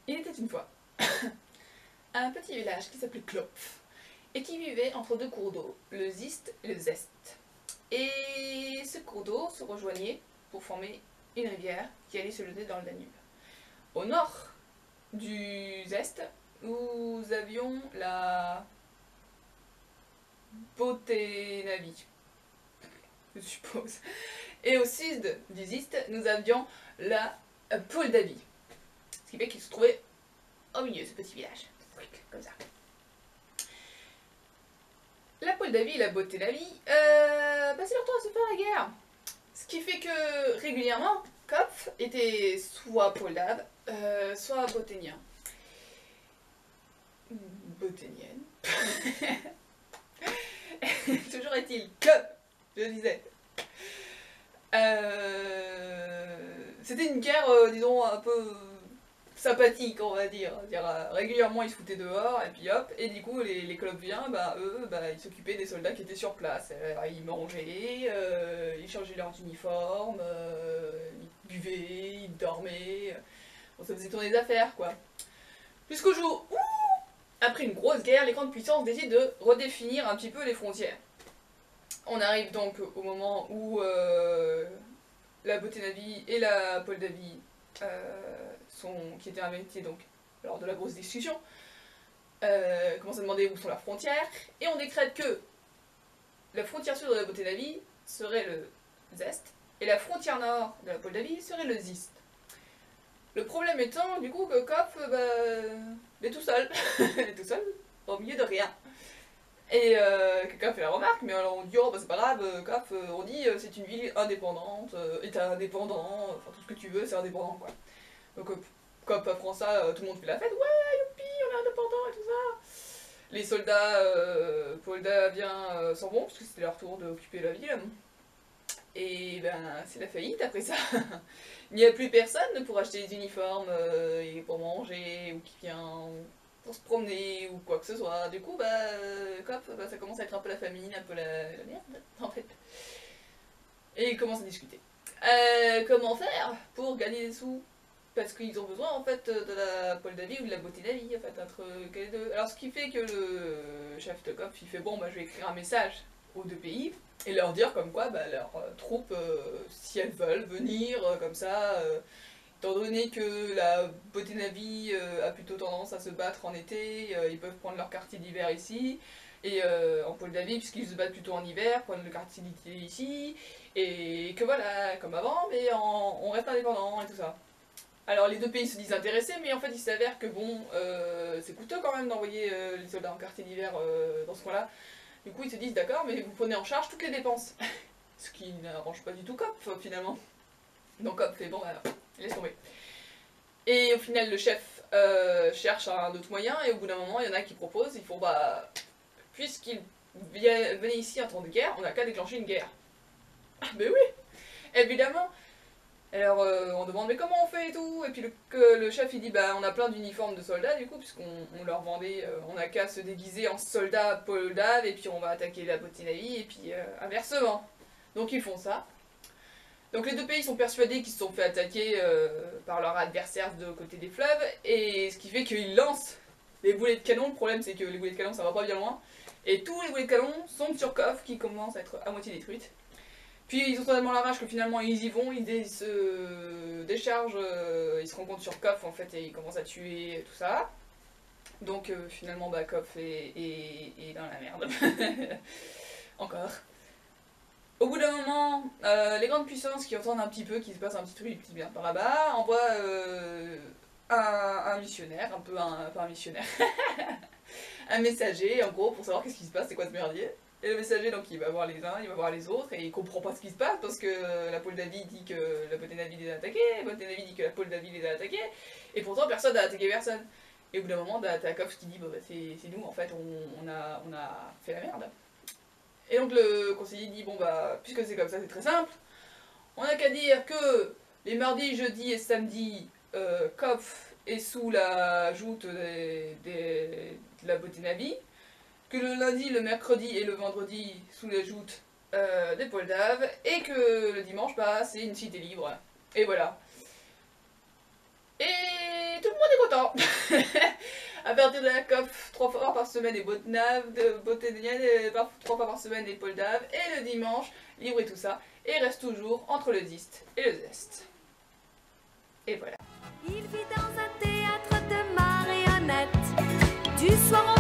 Il était une fois un petit village qui s'appelait Klopf et qui vivait entre deux cours d'eau, le Zist et le Zest. Et ce cours d'eau se rejoignait pour former une rivière qui allait se jeter dans le Danube. Au nord du Zest, nous avions la Boténavie, je suppose. Et au sud du Zist, nous avions la Moldavie. Ce qui fait qu'il se trouvait au milieu de ce petit village. Comme ça. La Moldavie et la Boténavie passaient leur temps à se faire la guerre. Ce qui fait que régulièrement, Kopf était soit moldave, soit boténien. Boténienne. Toujours est-il que, je disais, c'était une guerre, disons, un peu sympathique, on va dire. Régulièrement, ils se foutaient dehors, et puis hop, et du coup, les Colombiens, eux, ils s'occupaient des soldats qui étaient sur place. Ils mangeaient, ils changeaient leurs uniformes, ils buvaient, ils dormaient. Bon, ça faisait tourner les affaires, quoi. Jusqu'au jour où, après une grosse guerre, les grandes puissances décident de redéfinir un petit peu les frontières. On arrive donc au moment où la Boténavie et la Moldavie qui étaient inventées donc lors de la grosse discussion, commencent à demander où sont leurs frontières, et on décrète que la frontière sud de la Boténavie serait le Zest, et la frontière nord de la Moldavie serait le Zist. Le problème étant, du coup, que Kopf, il est tout seul. Il est tout seul, au milieu de rien. Et quelqu'un fait la remarque, mais alors on dit, oh c'est pas grave, Kopf, on dit c'est une ville indépendante, état indépendant, enfin tout ce que tu veux, c'est indépendant quoi. Donc Kopf apprend ça, tout le monde fait la fête, ouais, youpi, on est indépendant et tout ça. Les soldats moldaviens s'en vont, parce que c'était leur tour d'occuper la ville. Et c'est la faillite après ça. Il n'y a plus personne pour acheter des uniformes et pour manger ou qui vient pour se promener ou quoi que ce soit. Du coup, Kopf, ça commence à être un peu la famine, un peu la merde en fait. Et ils commencent à discuter. Comment faire pour gagner des sous? Parce qu'ils ont besoin en fait de la Moldavie ou de la Boténavie en fait, entre les deux. Alors ce qui fait que le chef de Kopf il fait bon je vais écrire un message aux deux pays et leur dire comme quoi leurs troupes, si elles veulent venir comme ça, étant donné que la Boténavie a plutôt tendance à se battre en été, ils peuvent prendre leur quartier d'hiver ici, et en Moldavie, puisqu'ils se battent plutôt en hiver, prendre le quartier d'été ici, et que voilà, comme avant, mais on reste indépendant et tout ça. Alors les deux pays se disent intéressés, mais en fait il s'avère que bon, c'est coûteux quand même d'envoyer les soldats en quartier d'hiver dans ce coin-là. Du coup ils se disent d'accord, mais vous prenez en charge toutes les dépenses. Ce qui n'arrange pas du tout Kopf finalement. Donc Kopf fait bon, laisse tomber. Et au final le chef cherche un autre moyen, et au bout d'un moment il y en a qui proposent, ils font puisqu'ils venaient ici en temps de guerre, on n'a qu'à déclencher une guerre. Ah mais oui, évidemment. Alors on demande mais comment on fait et tout, et puis le chef il dit on a plein d'uniformes de soldats du coup, puisqu'on leur vendait, on a qu'à se déguiser en soldats moldaves et puis on va attaquer la Boténavie et puis inversement. Donc ils font ça. Donc les deux pays sont persuadés qu'ils se sont fait attaquer par leurs adversaires de côté des fleuves, et ce qui fait qu'ils lancent les boulets de canon. Le problème c'est que les boulets de canon ça va pas bien loin, et tous les boulets de canon sont sur Kopf qui commence à être à moitié détruite. Puis ils ont tellement la rage que finalement ils y vont, ils se déchargent, ils se rendent compte sur Kopf en fait et ils commencent à tuer tout ça. Donc finalement Kopf est dans la merde. Encore. Au bout d'un moment, les grandes puissances qui entendent un petit peu qu'il se passe un petit truc qui vient par là-bas envoient un missionnaire, pas un missionnaire, un messager en gros pour savoir qu'est-ce qui se passe, c'est quoi ce merdier. Et le messager, donc, il va voir les uns, il va voir les autres, et il comprend pas ce qui se passe, parce que la Moldavie dit que la Boténavie les a attaqués, la Boténavie dit que la Moldavie les a attaqués, et pourtant personne n'a attaqué personne. Et au bout d'un moment, t'as Kopf qui dit, c'est nous, en fait, on a fait la merde. Et donc le conseiller dit, puisque c'est comme ça, c'est très simple, on n'a qu'à dire que les mardis, jeudis et samedis, Kopf est sous la joute de la Boténavie, que le lundi, le mercredi et le vendredi sous la joute des Moldaves, et que le dimanche, c'est une cité libre. Et voilà. Et tout le monde est content. temps. À partir de la COP, 3 fois par semaine les beauté de Nienne, 3 fois par semaine les Poldaves, et le dimanche, libre et tout ça. Et il reste toujours entre le Dist et le Zest. Et voilà. Il vit dans un théâtre de marionnettes, du soir au